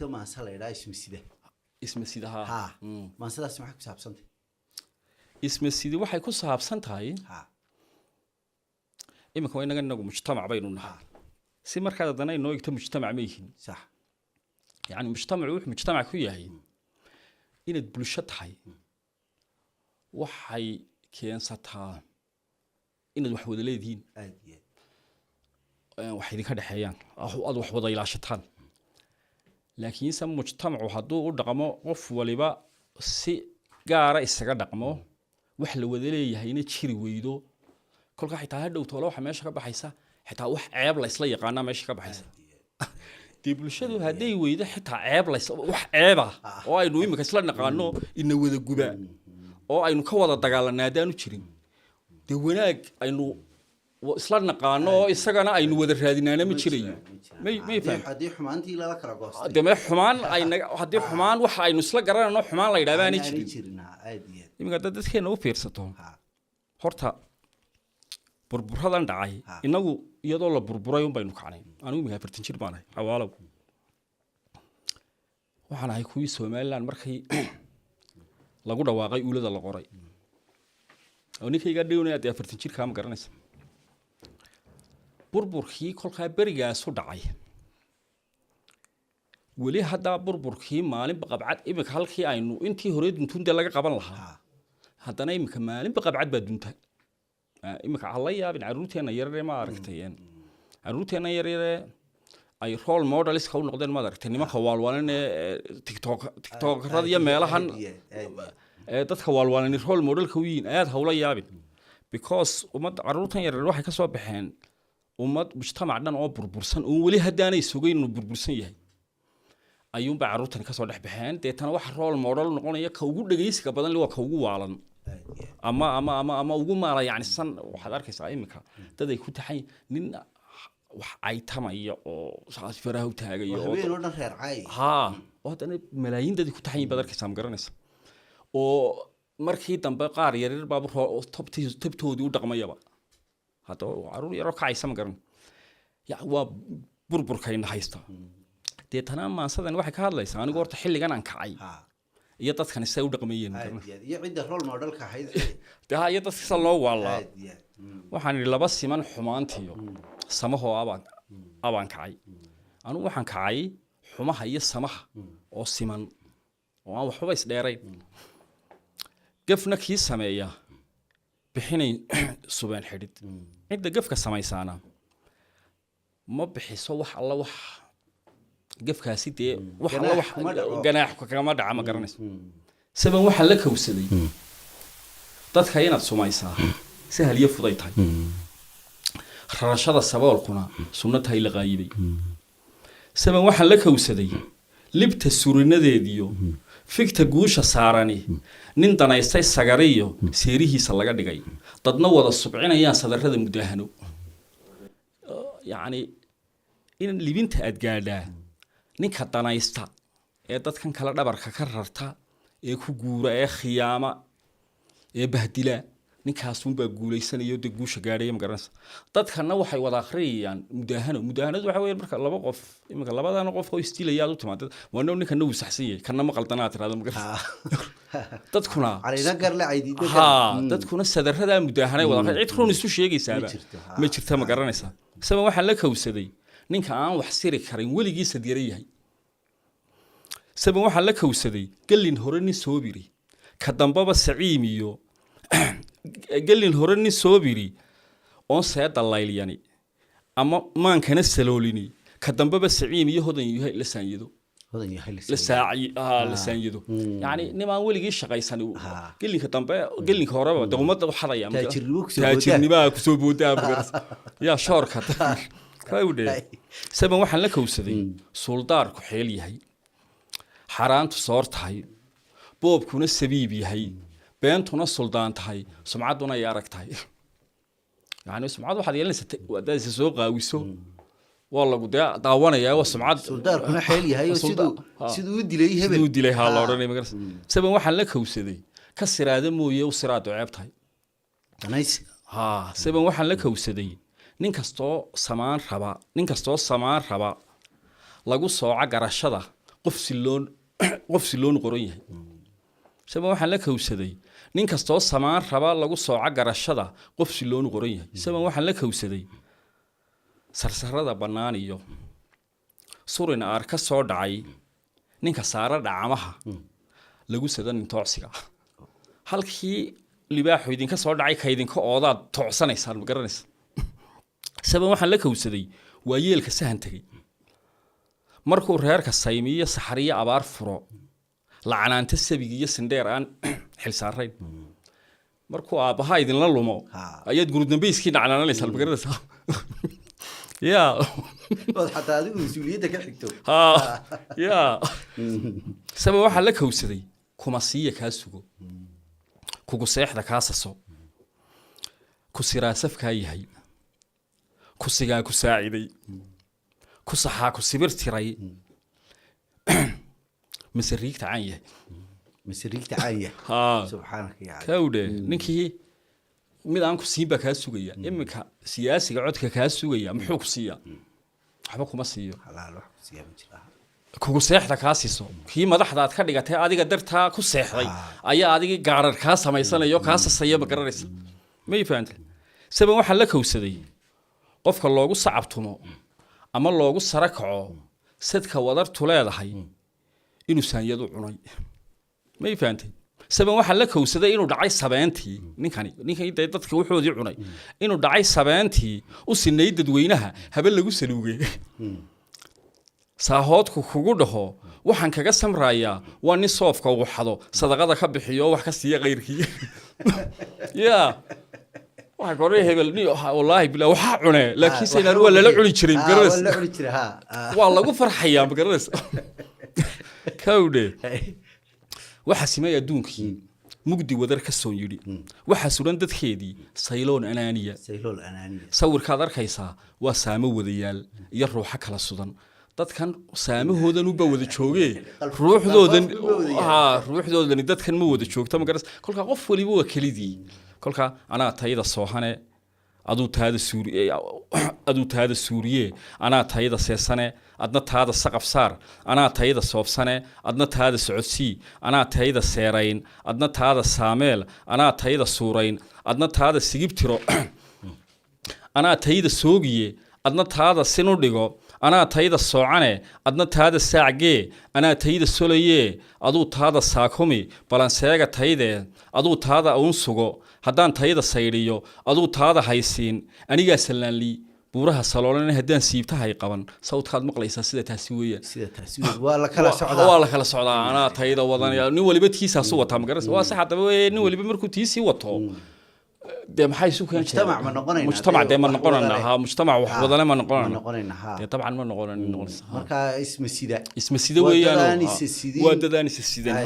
ما صار لا اسم سيده اسم السيدة ها ما صار اسمها كسب سنت اسم السيدة waxay ku saabsan tahay ها imika inaga nagu mujtamac baynu nahay si markaad danay noo igta mujtamac ma yihiin صح yani mujtamacu wuxuu mujtamac ku yahay inaad bulsho tahay waxay keensataa inaad wax wada leedihiin عادي wax idinka dhaxeeyaan aad wax wada ilaashataan laakiin sam mujtamacu hadduu u dhaqmo qof waliba si gaara isaga dhaqmo wax la wada leeyahayna jiri weydo kolka xitaa hadhow toolo waxa meesha ka baxaysa xitaa wax ceeb la isla yaqaana meesha ka baxaysa dii bulshadu hadday weydo xitaa ceeb la wax ceeba oo aynu imika isla naqaano ina wada guba oo aynu ka wada dagaalanaadaan u jirin de wanaag aynu isla naqaano oo isagana aynu wada raadinaana ma jirayo may fahmin hadii xumaantii la kala goostay de ma xumaan ayna hadii xumaan waxa aynu isla garanayno xumaan la yiraahdo jirin عادي imika dadkeena u fiirsato horta burburadan dhacay inagu iyadoo la burburay un baynu kacnay anigu imika 40 jir baan ahay xawaalo waxaan ahay kuwii Soomaaliland markay lagu dhawaaqay uulada la qoray oo ninkayga dhawna 40 jir ka ma garanaysa burburkii kolka barigaas u dhacay wali hadda burburkii maalin qabcad imika halkii aynu intii hore duntunta laga qaban lahaa haddana imika maalin qabcad baa dunta imika alla yaabin caruurteena yaryar ma aragtayeen caruurteena yaryar ay role models ka u noqdeen ma aragtay nimanka waalwaalan tiktok radiya meelahan dadka waalwaalan role model ka wiin aad hawla yaabin because umad caruurtan yaryar waxay ka soo baxeen umad mujtamac dhan oo burbursan oo wali hadaanay sugayn inuu burbursan yahay ayuun ba caruurtan ka soo dhex baxeen deetana wax role model noqonaya ka ugu dhageysiga badan waa ka ugu waalan ama ugu maala yani san waxaad arkaysaa imika dad ay ku taxay nin wax ay tamaya oo saas faraha u taagayo oo habeen oo dhan reer caay ha oo dana malaayiin dad ku taxay baad arkaysaa ma garanaysaa oo markii dambe qaar yaryar baa tabtoodii u dhaqmayaba hadda caruur yar oo kacaysa ma garan ya waa burburkayna haysta deetana maasadan waxay ka hadlaysaa anigu horta xilligan aan kacay iyo dadkan isay u dhaqmayeen ma garan iyo cidda role model ka hayd taa iyo dadka loo waalaa waxaan laba siman xumaantiyo samahoo abaan kacay anigu waxaan kacay xumaha iyo samaha oo siman oo aan waxba is dheerayn gafna kii sameeya bixinay subaan xidid cidda gafka samaysaana ma bixiso wax alla wax gafkaasi dee wax alla wax ganaax kama dhaca ma garanayso saban waxa la kawsaday dadka inaad sumaysaa si haliyo fuday tahay rarashada saboolkuna sunnatahay la qaayibay saban waxa la kawsaday libta surinadeediyo fikta guusha saarani nin danaystay sagariyo seerihiisa laga dhigay dadna wada subcinayaan sadarrada mudahano yani in libinta aad gaadhaa ninka danaysta ee dadkan kala dhabarka ka rarta ee ku guura ee khiyaama ee bahdila ninkaas un baa guuleysanayo de guusha gaadhay ma garanaysa dadkana waxay wada akhriyaan mudahanadu waxa weeye marka laba qof imika labadana qof oo istiilayaad u timaad waana ninka uu saxsan yahay kana ma qaldana tiraado ma garanaysa dadkuna arina garle aydiida ha dadkuna sadarrada mudahanay wada cid run isu sheegaysaaba ma jirta ma garanaysa sabab waxa la kawsaday ninka aan wax siri karin weligiisa diiray yahay sabab waxa la kawsaday galin hore nin soobiri ka dambaba saciimiyo galin hore nin soobiri oo seeda laylyani ama maankana saloolini ka dambaba saciimiyo hodan yahay la saanyado la saaci la saanyado yani nimaan weligii shaqaysan galinka dambe galinka horeba dawladda waxadaya ama taajirnimada ku soo boodaa ya shoorka kawde saban waxaan la kawsaday suldaarku xeel yahay xaraantu soor tahay boobkuna sabiib yahay beentuna suldaan tahay sumcaduna ay arag tahay yani sumcad waxaad yeelanaysaa wadaad soo qaawiso waa lagu daawanayaa waa sumcad suldaarkuna xeel yahay siduu u dilay hebel siduu dilay ha la oranay magarasa saban waxaan la kawsaday ka siraada mooyee u siraado ceeb tahay ha saban waxaan la kawsaday nin kastoo samaan raba lagu sooca garashada qof siloon qoran yahay sabab waxaan la kawsaday nin kastoo samaan raba lagu sooca garashada qof siloon qoran yahay sabab waxaan la kawsaday sarsarada bannaan iyo surin aar ka soo dhacay ninka saara dhacamaha lagu sadan toocsiga halkii libaaxu idinka soo dhacay ka idinka oodaad toocsanaysaan ma garanaysa sabab waxaan la kawsaday waa yeelka sahan tagay markuu reerka saymiyo saxariyo abaar furo lacanaanta sabig iyo sindheer aan xil saarayn markuu aabaha idinla lumo ayaad gurudambeyskii dhacnaanaysaa ma garanaysa يا حتى هذه مسؤوليته كحكتو يا سبب waxa la kawsaday kuma siiya ka sugo kugu seexda kaasaso ku siraasafka yahay ku sigaa ku saaciday ku saxa ku sibir tiray masariigta aan yahay مسريكت عايه سبحانك يا عالم كawde ninkii mid aan ku siinba ka sugaya imika siyaasiga codka ka sugaya muxuu ku siiya waxba kuma siiyo xalaal wax ku siiya ma jiraa kugu seexda ka siiso kii madaxda aad ka dhigatay adiga dartaa ku seexday ayaa adiga gaarar ka samaysanayo ka sasaya ma garanaysa ma ifahantay sabab waxa la kawsaday qofka loogu sacabtumo ama loogu sarakaco sadka wadartu leedahay inuu saanyadu cunay ma ifahantay sabab waxa la kawsaday inuu dhacay sabeentii ninkani dadka wuxuudii cunay inuu dhacay sabeentii u sinay dadweynaha habal lagu saluugay saahoodku kugu dhaho waxaan kaga samrayaa waa nin soofka uu xado sadaqada ka bixiyo wax ka siiya qeyrkii ya waxa goray hebel ni wallahi bilaa waxa cunay laakiin sayna wala la cuni jiray garas wala cuni jiray ha waa lagu farxayaa garas kawde waxa simay adduunkii mugdi wadar ka soo yiri waxa suran dadkeedii sayloon anaaniya sawirkaad arkaysaa waa saamo wadayaal iyo ruuxa kala sudan dadkan saamahoodan u wada joogee ruuxdoodan dadkan ma wada joogto ma garas kolka qof waliba waa kelidii kolka anaa tayada soohane aduu taada suuriye anaa tayada seesane adna taada saqaf saar anaa tayada soofsane adna taada socodsii anaa tayada seerayn adna taada saameel anaa tayada suurayn adna taada sigibtiro anaa tayada soogiye adna taada sinu dhigo anaa tayada soocane adna taada saacgee anaa tayada solaye aduu taada saakumi balanseega taydee aduu taada uun sugo haddaan tayada saydhiyo aduu taada haysiin anigaa sallaanlii buuraha saloolan haddaan siibtahay qaban sawdkaad maqlaysaa sida taasi weeyaan waa la kala socdaa anaa tayada wadanaya nin waliba tiisaasu wataa magaras waa sax hadaba nin waliba markuu tiisii wato de maxay isu keen mujtamac de ma noqonayna mujtamac wax wadana ma noqonayna de taban ma noqonayna marka isma sida weeyaan waa dadaan is sideen